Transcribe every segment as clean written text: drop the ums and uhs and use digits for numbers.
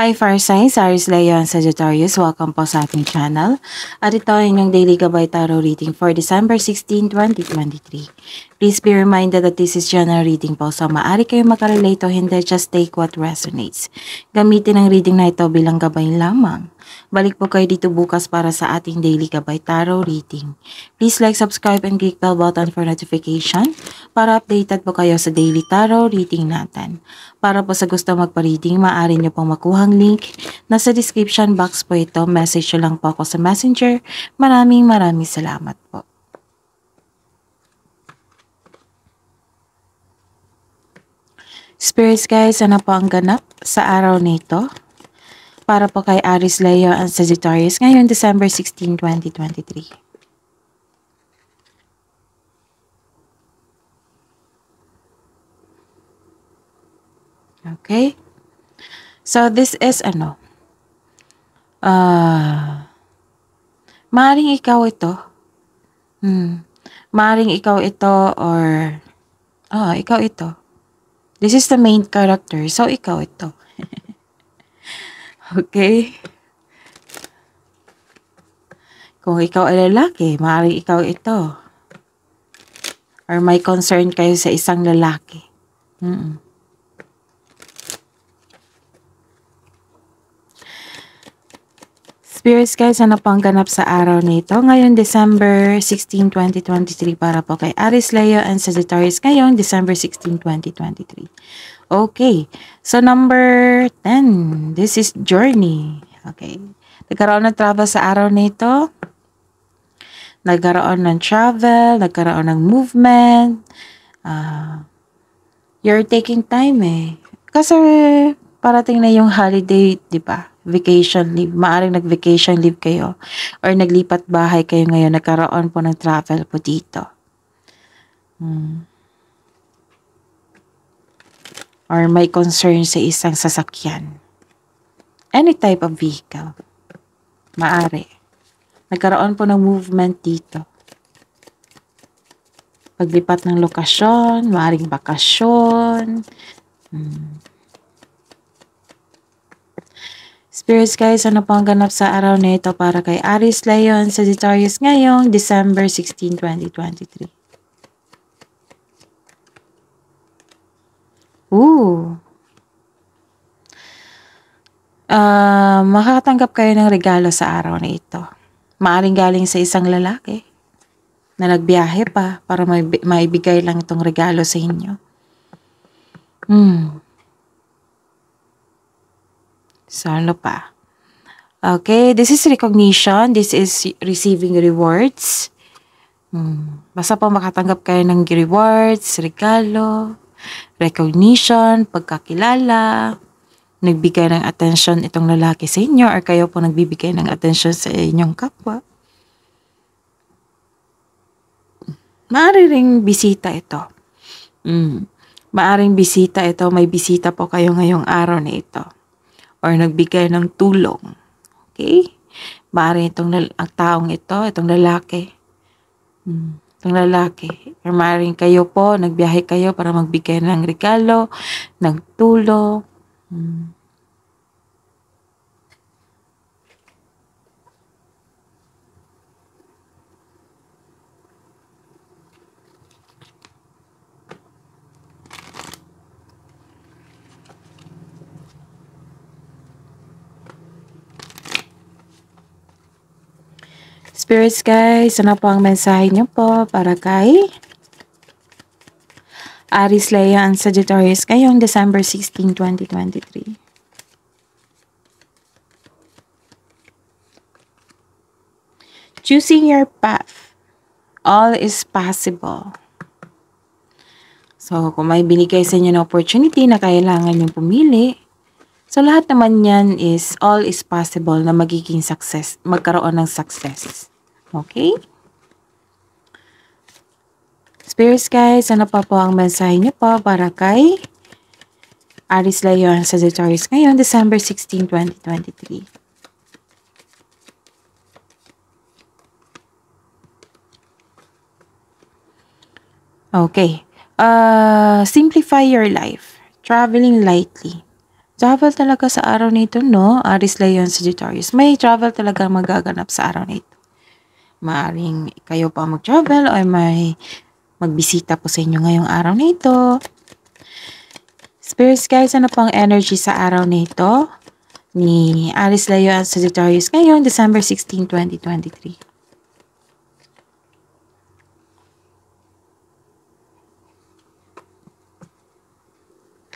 Hi Fire Signs, Aries Leo and Sagittarius. Welcome po sa ating channel. At ito ay inyong Daily Gabay Tarot Reading for December 16, 2023. Please be reminded that this is general reading po. So maaari kayong makarelate o hindi, just take what resonates. Gamitin ang reading na ito bilang gabay lamang. Balik po kayo dito bukas para sa ating Daily Gabay Tarot Reading. Please like, subscribe, and click bell button for notification para updated po kayo sa Daily Tarot Reading natin. Para po sa gusto magpa-reading, maaari nyo pong makuhang link. Nasa description box po ito. Message nyo lang po ako sa Messenger. Maraming salamat po. Spirits guys, ano po ang ganap sa araw nito? Para po kay Aries, Leo, and Sagittarius ngayon December 16, 2023. Okay? So, this is maaaring ikaw ito. Maaaring ikaw ito or ikaw ito. This is the main character. So, ikaw ito. Okay? Kung ikaw ay lalaki, maaaring ikaw ito. Or may concern kayo sa isang lalaki. Spirits guys, ano pang ganap sa araw nito? Ngayon, December 16, 2023 para po kay Aries, Leo, and Sagittarius ngayon, December 16, 2023. Okay. So, number 10. This is journey. Okay. Nagkaroon ng travel sa araw nito. Nagkaroon ng travel. Nagkaroon ng movement. You're taking time Kasi, parating na yung holiday, di ba? Vacation leave. Maaring nag-vacation leave kayo. Or naglipat bahay kayo ngayon. Nagkaroon po ng travel po dito. Or may concern sa isang sasakyan. Any type of vehicle. Maari. Nagkaroon po ng movement dito. Paglipat ng lokasyon, maaring bakasyon. Spirits guys, ano po ang ganap sa araw na ito para kay Aries, Leo, and Sagittarius ngayong December 16, 2023. Makakatanggap kayo ng regalo sa araw na ito. Maaring galing sa isang lalaki na nagbiyahe pa para maibigay lang itong regalo sa inyo. So, ano pa? Okay, this is recognition. This is receiving rewards. Basta po makatanggap kayo ng rewards, regalo, recognition, pagkakilala, nagbigay ng attention itong lalaki sa inyo or kayo po nagbibigay ng attention sa inyong kapwa. Maaari ring bisita ito. Maaring bisita ito. May bisita po kayo ngayong araw na ito. Or nagbigay ng tulong. Okay? Maaari ang taong ito, itong lalaki. Itong lalaki. Or maaaring kayo po, nagbiyahe kayo para magbigay ng regalo, ng tulong. Spirits guys, ano po ang mensahe niyo po para kay Aries, Leo, and Sagittarius ngayong December 16, 2023. Choosing your path. All is possible. So, kung may binigay sa inyo na opportunity na kailangan yung pumili, so lahat naman yan is all is possible na magiging success, magkaroon ng success. Okay? Spirits guys, ano pa po ang mensahe niyo po para kay Aries, Leo, and Sagittarius ngayon, December 16, 2023. Okay. Simplify your life. Traveling lightly. Travel talaga sa araw nito, no? Aries, Leo, and Sagittarius. May travel talaga magaganap sa araw nito. Maaring kayo pa mag-travel o may magbisita po sa inyo ngayong araw nito. Spirits guys, ano pang energy sa araw nito ni Aries, Leo, and Sagittarius ngayon, December 16, 2023.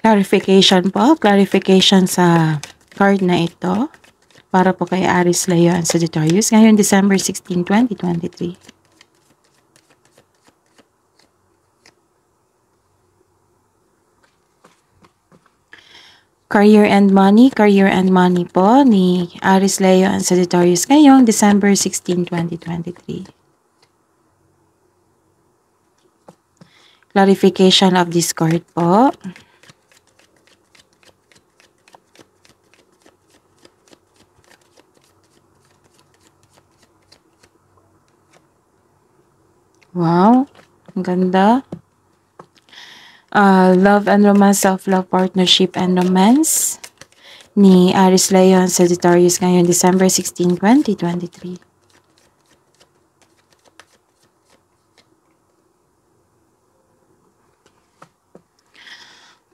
Clarification sa card na ito para po kay Aries, Leo, and Sagittarius ngayon, December 16, 2023. Career and money po ni Aries, Leo, and Sagittarius ngayong December 16, 2023. Clarification of this card po. Wow, ang ganda. Love and romance, self-love, partnership and romance ni Aries, Leo, and Sagittarius ngayon December 16, 2023.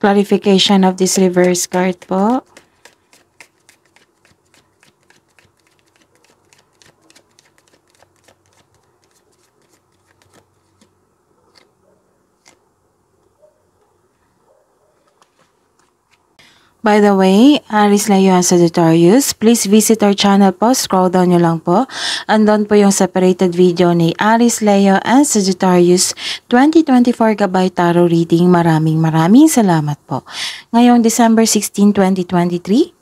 Clarification of this reverse card po. By the way, Aries, Leo, and Sagittarius, please visit our channel po. Scroll down nyo lang po. Andun po yung separated video ni Aries, Leo, and Sagittarius 2024 Gabay Tarot Reading. Maraming salamat po. Ngayong December 16, 2023,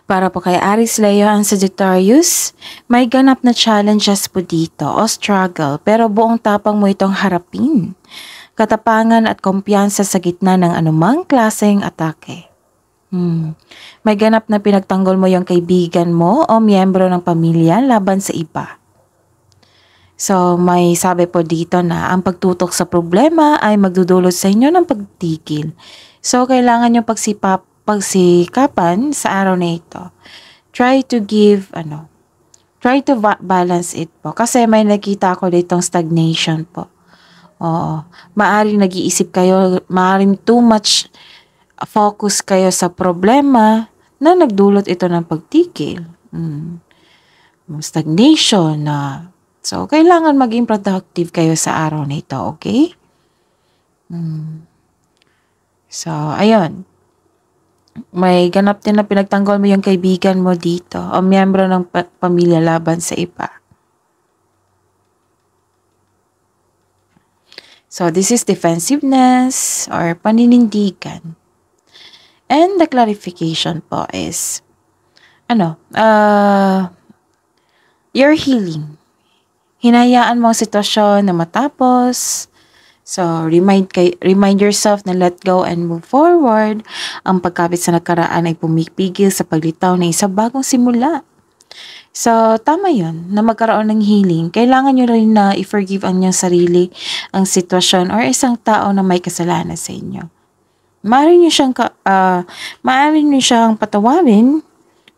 para po kay Aries, Leo, and Sagittarius, may ganap na challenges po dito o struggle, pero buong tapang mo itong harapin. Katapangan at kumpiyansa sa gitna ng anumang klaseng atake. May ganap na pinagtanggol mo yung kaibigan mo o miyembro ng pamilya laban sa iba. So, may sabi po dito na ang pagtutok sa problema ay magdudulot sa inyo ng pagtigil. So, kailangan yung pagsikapan sa araw na ito. Try to balance it po. Kasi may nakita ko ditong stagnation po. Oo. Maaring nag-iisip kayo, maaring too much focus kayo sa problema na nagdulot ito ng pagtigil. Stagnation na. So, kailangan maging productive kayo sa araw na ito, okay? So, ayun. May ganap din na pinagtanggol mo yung kaibigan mo dito o miyembro ng pamilya laban sa iba. So, this is defensiveness or paninindigan. And the clarification po is, you're healing. Hinayaan mo ang sitwasyon na matapos. So, remind yourself na let go and move forward. Ang pagkapit sa nakaraan ay pumipigil sa paglitaw ng isang bagong simula. So, tama yun, na magkaroon ng healing. Kailangan nyo rin na i-forgive ang inyong sarili, ang sitwasyon, or isang tao na may kasalanan sa inyo. Maaari nyo siyang patawarin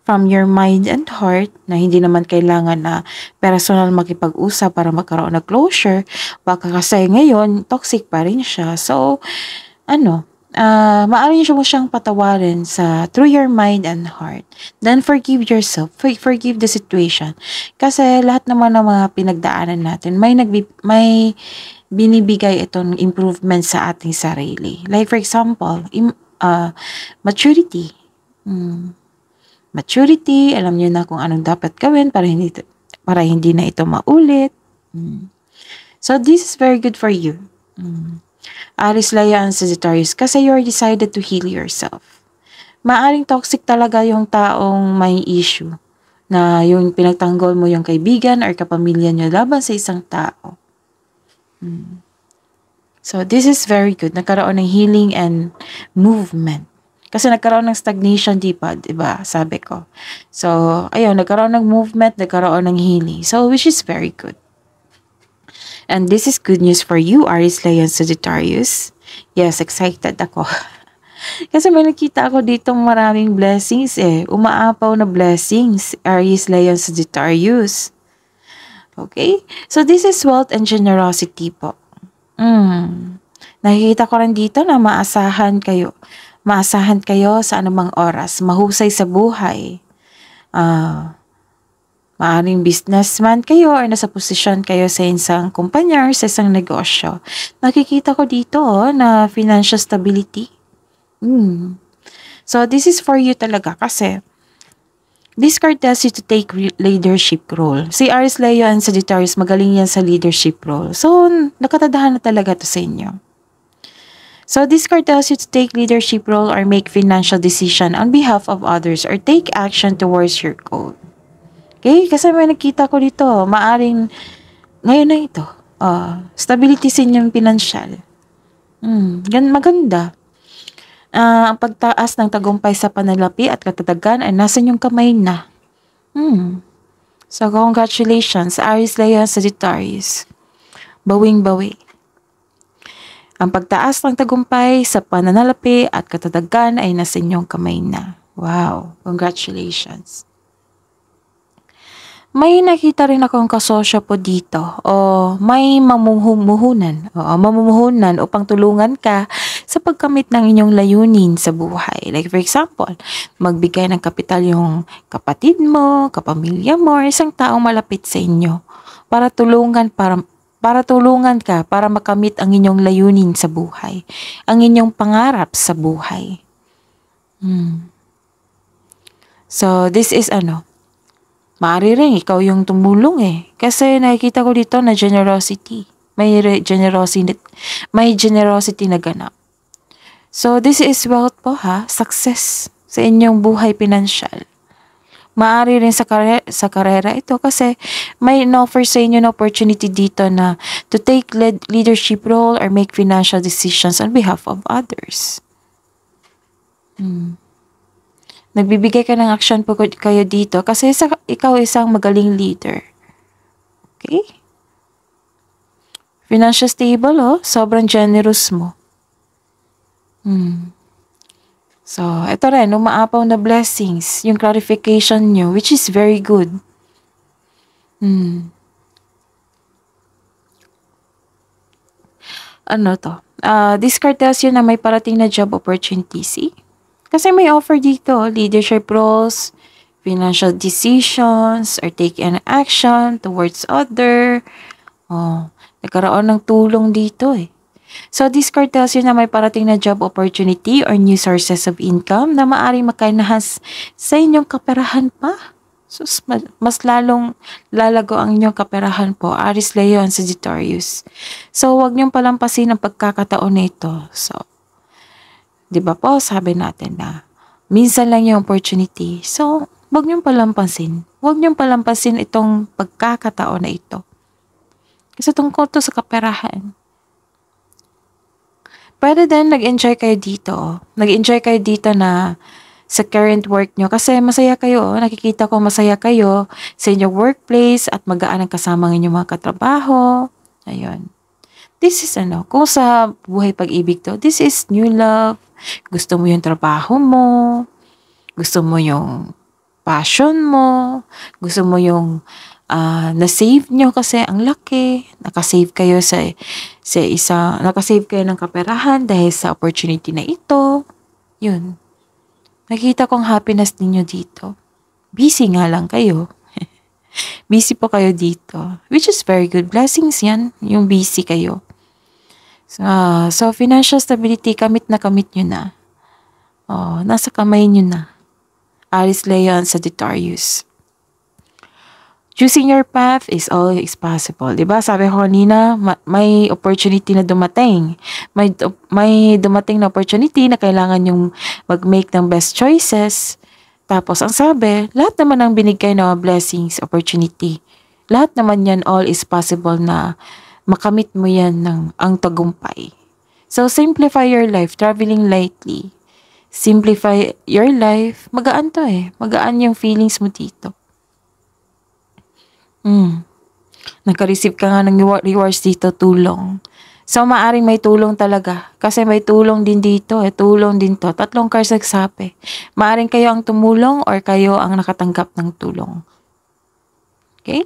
from your mind and heart na hindi naman kailangan na personal makipag-usap para magkaroon ng closure. Baka kasi ngayon, toxic pa rin siya. So, maaari mo siyang patawarin through your mind and heart. Then forgive yourself. Forgive the situation. Kasi lahat naman ng mga pinagdaanan natin, may binibigay itong improvement sa ating sarili. Like for example, maturity. Maturity, alam niyo na kung anong dapat gawin para hindi na ito maulit. So this is very good for you. Aries, Leo, and Sagittarius, kasi you're decided to heal yourself. Maaring toxic talaga yung taong may issue na yung pinagtanggol mo yung kaibigan or kapamilya nyo laban sa isang tao. So, this is very good. Nagkaroon ng healing and movement. Kasi nagkaroon ng stagnation, diba? Sabi ko. So, ayun, nagkaroon ng movement, nagkaroon ng healing. So, which is very good. And this is good news for you, Aries, Leo, and Sagittarius. Yes, excited ako. Kasi may nakita ako dito maraming blessings eh. Umaapaw na blessings. Aries, Leo, Sagittarius. Okay? So this is wealth and generosity po. Nakikita ko rin dito na maasahan kayo. Maasahan kayo sa anumang oras. Mahusay sa buhay. Maaring businessman kayo or nasa posisyon kayo sa isang kumpanya or sa isang negosyo. Nakikita ko dito na financial stability. So this is for you talaga kasi this card tells you to take leadership role. Si Aries, Leo, and Sagittarius, magaling yan sa leadership role. So, nakatadahan na talaga to sa inyo. So, this card tells you to take leadership role or make financial decision on behalf of others or take action towards your goal. Okay? Kasi may nakita ko dito, maaring, ngayon na ito, stability sa inyong pinansyal. Maganda. Ang pagtaas ng tagumpay sa panalapi at katatagan ay nasa inyong kamay na. So, congratulations, Aries, Leo, Sagittarius. Bawing-bawi. Ang pagtaas ng tagumpay sa pananalapi at katatagan ay nasa inyong kamay na. Wow, congratulations. May nakita rin akong kasosyo po dito o may mamumuhunan upang tulungan ka sa pagkamit ng inyong layunin sa buhay. Like for example, magbigay ng kapital yung kapatid mo, kapamilya mo, or isang taong malapit sa inyo para tulungan ka para makamit ang inyong layunin sa buhay, ang inyong pangarap sa buhay. So this is maaari rin ikaw yung tumulong eh. Kasi nakikita ko dito na generosity. May generosity na ganap. So, this is wealth po success sa inyong buhay pinansyal. Maaari rin sa karera ito kasi may offer sa inyo na opportunity dito na to take leadership role or make financial decisions on behalf of others. Nagbibigay ka ng action po kayo dito kasi ikaw isang magaling leader. Okay? Financial stable, sobrang generous mo. So, ito rin, umaapaw na blessings, yung clarification nyo, which is very good. This card tells you na may parating na job opportunity, see? Kasi may offer dito, leadership roles, financial decisions, or take an action towards other. Nagkaroon ng tulong dito eh. So, this card tells you na may parating na job opportunity or new sources of income na maaaring makainahas sa inyong kaperahan pa. So, mas lalong lalago ang inyong kaperahan po, Aries, Leo, and Sagittarius. So, huwag niyong palampasin ang pagkakataon na ito. So, di ba po, sabi natin na minsan lang yung opportunity. So, huwag niyong palampasin. Huwag niyong palampasin itong pagkakataon na ito. Kasi tungkol to sa kaperahan. Pwede din nag-enjoy kayo dito. Nag-enjoy kayo dito na sa current work nyo. Kasi masaya kayo. Nakikita ko masaya kayo sa inyong workplace at magaan ang kasama ng inyong mga katrabaho. Ayun. This is kung sa buhay pag-ibig to, this is new love. Gusto mo yung trabaho mo. Gusto mo yung passion mo. Gusto mo yung na-save nyo kasi ang laki. Nakasave kayo nakasave kayo ng kaperahan dahil sa opportunity na ito. Yun. Nakita kong happiness ninyo dito. Busy nga lang kayo. Busy po kayo dito. Which is very good. Blessings yan. Yung busy kayo. So, financial stability, kamit nyo na. Nasa kamay nyo na. Aries, Leo, and Sagittarius. Choosing your path is always possible. Diba? Sabi ko kanina, may opportunity na dumating. May dumating na opportunity na kailangan yung mag-make ng best choices. Tapos, ang sabi, lahat naman ang binigay na blessings, opportunity. Lahat naman yan, all is possible na makamit mo yan ang tagumpay. So, simplify your life, traveling lightly. Simplify your life. Magaan to eh. Magaan yung feelings mo dito. Nagka-receive ka nga ng rewards dito, tulong. So, maaring may tulong talaga. Kasi may tulong din dito, tulong din to. 3 cards nagsabi. Maaring kayo ang tumulong or kayo ang nakatanggap ng tulong. Okay?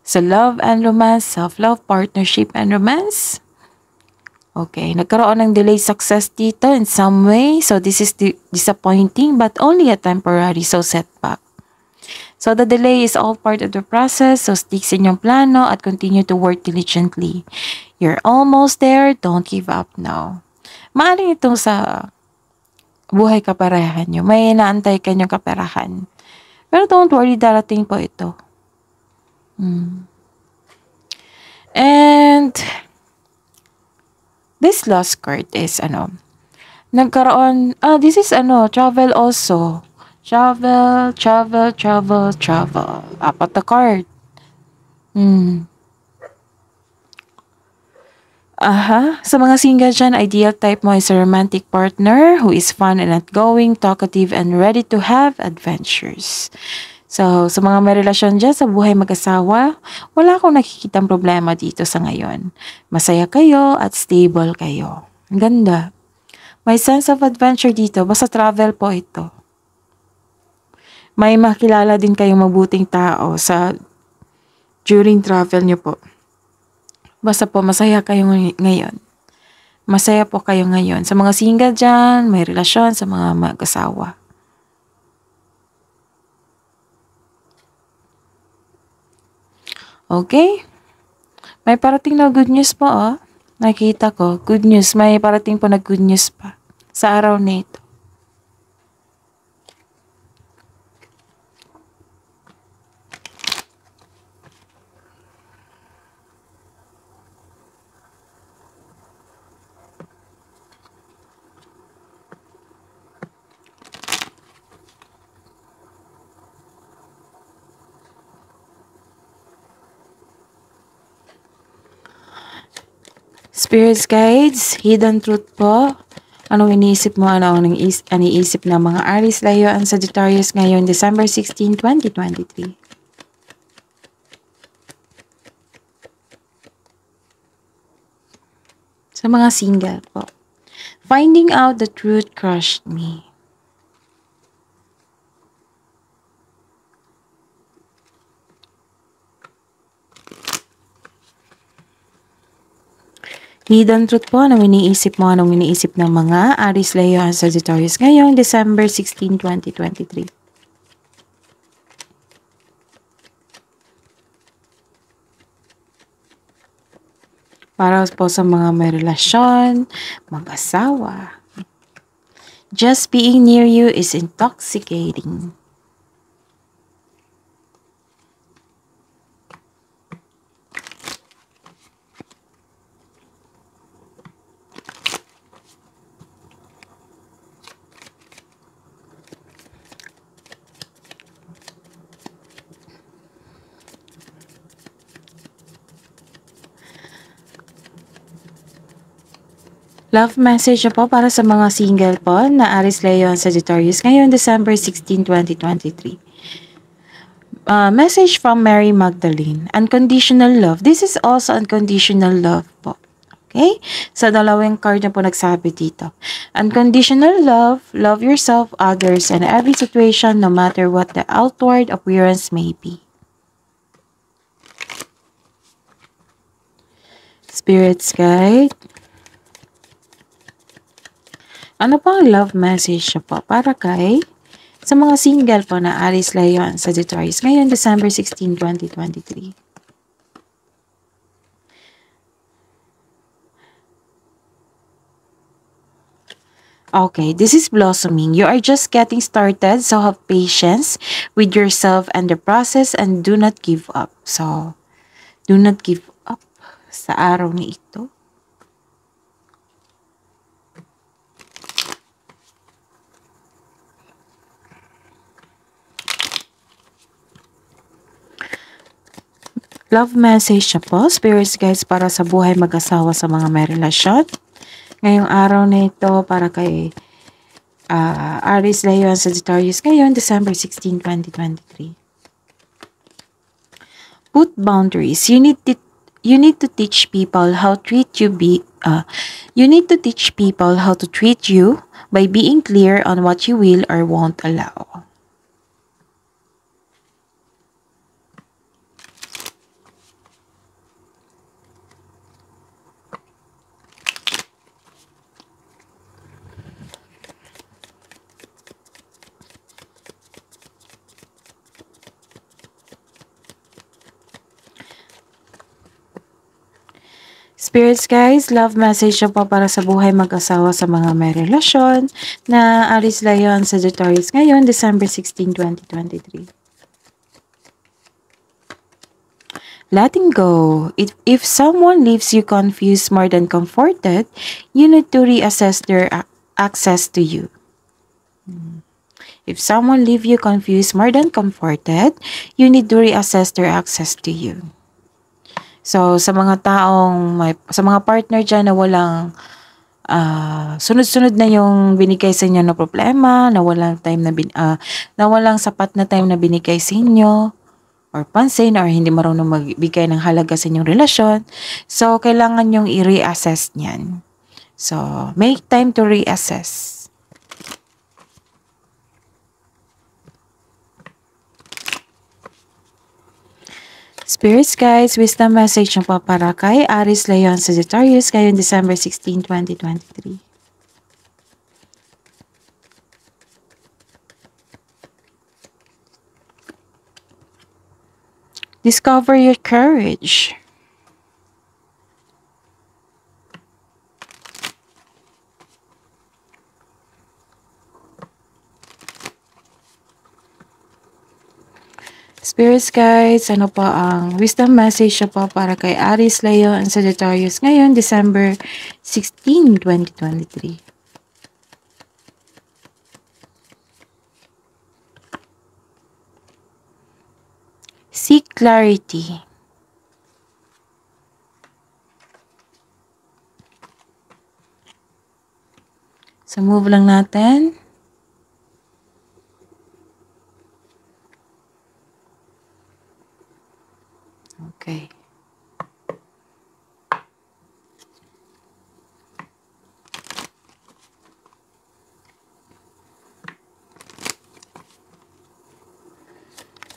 So, love and romance, self-love, partnership and romance. Okay, nagkaroon ng delayed success dito in some way. So, this is disappointing but only a temporary, so setback. So, the delay is all part of the process. So, stick sa inyong plano at continue to work diligently. You're almost there. Don't give up now. Maaring itong sa buhay kaperahan nyo. May inaantay kanyang kaperahan. Pero don't worry, darating po ito. And this last card is nagkaroon, this is travel also. Travel. Apat na card. Sa mga single dyan, ideal type mo is a romantic partner who is fun and outgoing, talkative, and ready to have adventures. So, sa mga may relasyon dyan sa buhay mag-asawa, wala akong nakikitang problema dito sa ngayon. Masaya kayo at stable kayo. Ang ganda. May sense of adventure dito, basta travel po ito. May makilala din kayong mabuting tao during travel nyo po. Basta po masaya kayo ngayon. Masaya po kayo ngayon. Sa mga single dyan, may relasyon sa mga mag-asawa. Okay? May parating na good news po, Nakita ko, good news. May parating po na good news pa sa araw na ito. Spirits guides, hidden truth po. Anong iniisip mo? Anong iniisip ng mga Aries, Leo, and Sagittarius ngayon, December 16, 2023? Sa mga single po. Finding out the truth crushed me. Hidden truth po, anong iniisip mo, anong iniisip ng mga Aries, Leo, and Sagittarius ngayong December 16, 2023. Para po sa mga may relasyon, mag-asawa. Just being near you is intoxicating. Love message po para sa mga single po na Aries, Leo, and Sagittarius ngayon December 16, 2023. Message from Mary Magdalene. Unconditional love. This is also unconditional love po. Okay? Sa dalawang card na po nagsabi dito. Unconditional love, love yourself, others, and every situation no matter what the outward appearance may be. Spirits guide. Ano po ang love message po para sa mga single po na Aries, Leo, and Sagittarius ngayon December 16, 2023? Okay, this is blossoming. You are just getting started, so have patience with yourself and the process and do not give up. So, do not give up sa araw na ito. Love message po, spirits guys, para sa buhay mag-asawa sa mga may relasyon. Ngayong araw na ito para kay Aries, Leo, and Sagittarius ngayon, December 16, 2023. Put boundaries. You need you need to teach people how treat you be you need to teach people how to treat you by being clear on what you will or won't allow. Spirits guys, love message po para sa buhay mag-asawa sa mga may relasyon na Aries, Lion, Sagittarius ngayon, December 16, 2023. Letting go. If someone leaves you confused more than comforted, you need to reassess their access to you. If someone leaves you confused more than comforted, you need to reassess their access to you. So, sa mga sa mga partner dyan na walang sunod-sunod na yung binigay sa inyo na problema, na walang na walang sapat na time na binigay sa inyo, or pansin, or hindi marunong magbigay ng halaga sa inyong relasyon, so, kailangan yung i-reassess niyan. So, make time to reassess. Spirits guys, wisdom message nyo po para kay Aries, Leon, Sagittarius ngayon December 16, 2023. Discover your courage. Spirits guys, ano pa ang wisdom message po para kay Aries, Leo, and Sagittarius ngayon, December 16, 2023. Seek clarity. So, move lang natin. Okay.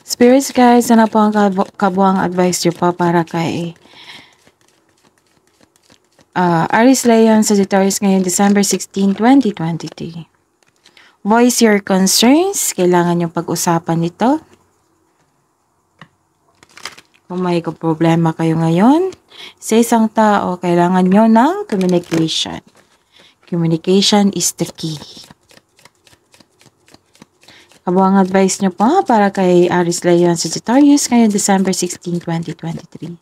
Spirits guys, ano po ang kabuang advice nyo po para kay Aries, Leon, Sagittarius ngayon December 16, 2023. Voice your concerns. Kailangan yung pag-usapan nito. Kung may problema kayo ngayon sa isang tao, kailangan nyo ng communication. Communication is the key. Kabuang advice nyo po para kay Aries, Leon, Sagittarius ngayon December 16, 2023.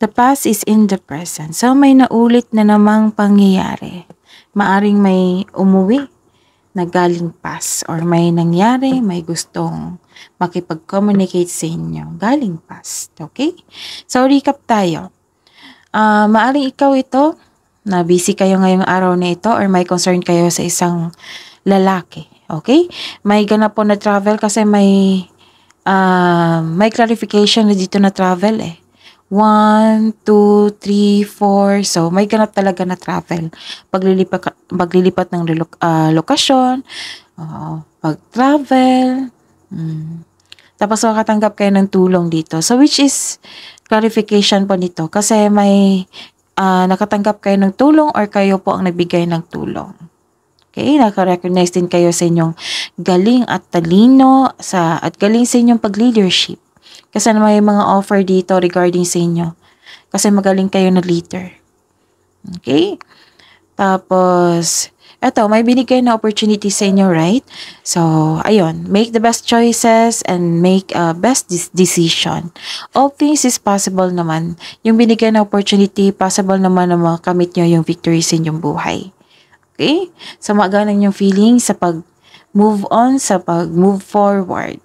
The past is in the present. So may naulit na namang pangyayari. Maaring may umuwi na galing past, or may nangyari, may gustong makipag-communicate sa inyo galing past. Okay? So, recap tayo. Maaring ikaw ito, na busy kayo ngayong araw na ito, or may concern kayo sa isang lalaki. Okay? May ganap po na travel kasi may clarification na dito na travel eh. 1, 2, 3, 4. So, may ganap talaga na travel. Paglilipat ng lokasyon, pag-travel, tapos makatanggap kayo ng tulong dito. So, which is clarification po nito. Kasi may nakatanggap kayo ng tulong or kayo po ang nagbigay ng tulong. Okay? Naka-recognize din kayo sa inyong galing at talino at galing sa inyong pag-leadership. Kasi may mga offer dito regarding sa inyo. Kasi magaling kayo na leader. Okay? Tapos, eto, may binigay na opportunity sa inyo, right? So, ayun. Make the best choices and make a best decision. All things is possible naman. Yung binigay na opportunity, possible naman na makamit nyo yung victory sa inyong buhay. Okay? So, magalang yung feeling sa pag-move on, sa pag-move forward.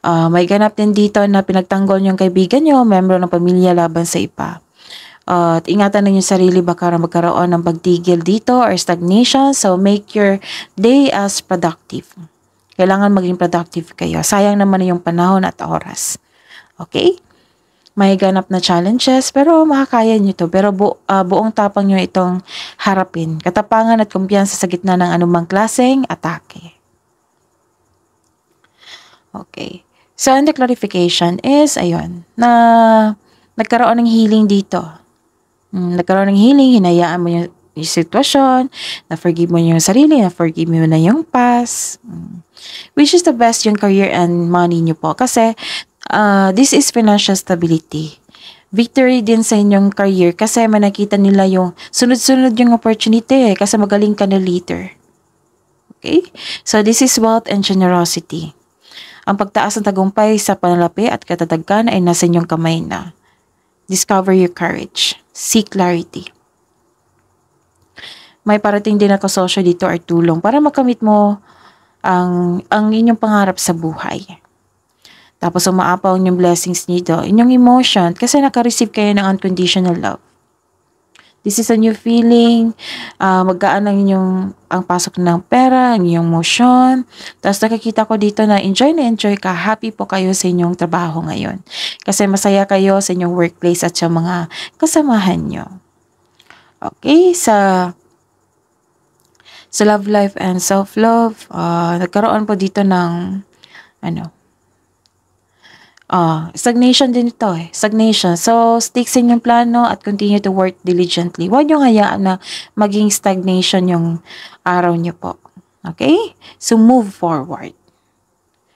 May ganap din dito na pinagtanggol yung kaibigan nyo, membro ng pamilya laban sa iba. At ingatan ninyo sarili baka magkaroon ng pagtigil dito or stagnation. So, make your day as productive. Kailangan maging productive kayo. Sayang naman yung panahon at oras. Okay? May ganap na challenges, pero makakaya nyo to. Pero buong tapang nyo itong harapin. Katapangan at kumpiyansa sa gitna ng anumang klaseng atake. Okay. So, and the clarification is, ayun, na nagkaroon ng healing dito. Nagkaroon ng healing, hinayaan mo yung sitwasyon, na-forgive mo yung sarili, na-forgive mo na yung past. Which is the best yung career and money nyo po. Kasi, this is financial stability. Victory din sa inyong career kasi manakita nila yung sunod-sunod yung opportunity kasi magaling ka na later. Okay? So, this is wealth and generosity. Ang pagtaas ng tagumpay sa panalapi at katatagkan ay nasa inyong kamay na. Discover your courage. Seek clarity. May parating din na kasosyo dito or tulong para makamit mo ang inyong pangarap sa buhay. Tapos umaapaw yung blessings nito, inyong emotion, kasi naka-receive kayo ng unconditional love. This is a new feeling, magkaan ang inyong ang pasok ng pera, ang inyong motion. Tapos nakikita ko dito na enjoy ka, happy po kayo sa inyong trabaho ngayon. Kasi masaya kayo sa inyong workplace at sa mga kasamahan nyo. Okay, sa love life and self-love, nagkaroon po dito ng stagnation din ito stagnation. So, stick sa inyong plano at continue to work diligently. Huwag nyo hayaan na maging stagnation yung araw nyo po. Okay? So, move forward.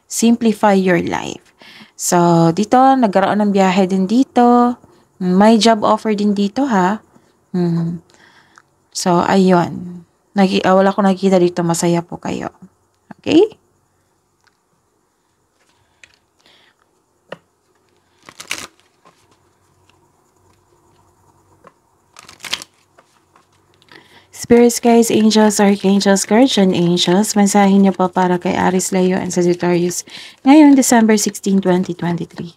Simplify your life. So, dito, nagkaroon ng biyahe din dito. May job offer din dito, ha? So, ayun. Wala ko nakikita dito, masaya po kayo. Okay? Spirits, guys, angels, archangels, guardian angels, mensahin niyo po para kay Aries, Leo, and Sagittarius ngayong December 16, 2023.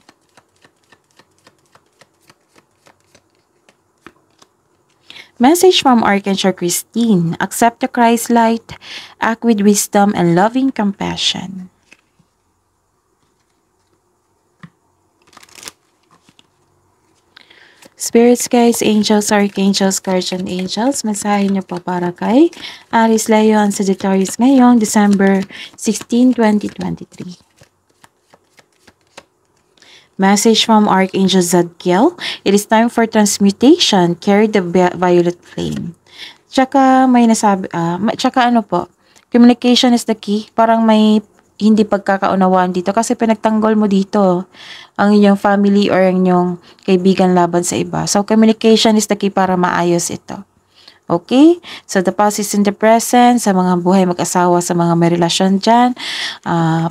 Message from Archangel Christine. Accept the Christ light, act with wisdom and loving compassion. Spirits, guys, angels, archangels, guardian angels, mensahe niyo po para kay Aries, Leo, and Sagittarius ngayong December 16, 2023. Message from Archangel Zadkiel. It is time for transmutation. Carry the violet flame. Tsaka may nasabi, tsaka communication is the key. Parang may hindi pagkakaunawaan dito kasi pinagtanggol mo dito ang inyong family or ang inyong kaibigan laban sa iba. So, communication is the key para maayos ito. Okay? So, the past is in the present. Sa mga buhay mag-asawa, sa mga may relasyon dyan,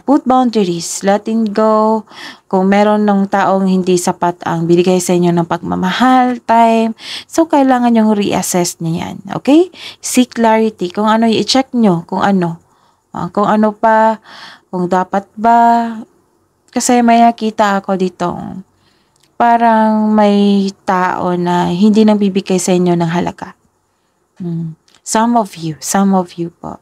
put boundaries, letting go. Kung meron ng taong hindi sapat ang binigay sa inyo ng pagmamahal, time, so kailangan yung reassess niyo yan. Okay? Seek clarity. Kung ano, i-check nyo kung ano. Kung ano pa, kung dapat ba. Kasi may nakita ako dito, parang may tao na hindi nang bibigay sa inyo ng halaga. Some of you po.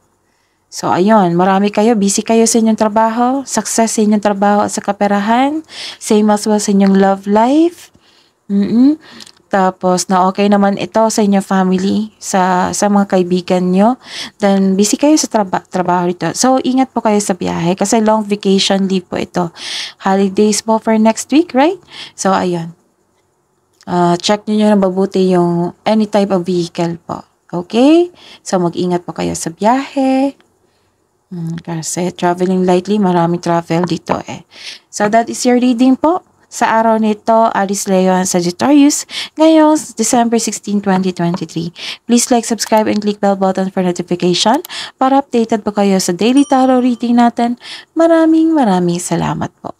So, ayun, marami kayo, busy kayo sa inyong trabaho, success sa inyong trabaho at sa kaperahan, same as well sa inyong love life. Tapos, na okay naman ito sa inyong family, sa mga kaibigan nyo. Then, busy kayo sa trabaho dito. So, ingat po kayo sa biyahe kasi long vacation leave po ito. Holidays po for next week, right? So, ayun. Check nyo na mabuti yung any type of vehicle po. Okay? So, mag-ingat po kayo sa biyahe. Kasi traveling lightly, marami travel dito So, that is your reading po. Sa araw nito, Aries, Leo, and Sagittarius, ngayong December 16, 2023. Please like, subscribe, and click bell button for notification para updated po kayo sa daily tarot reading natin. Maraming salamat po.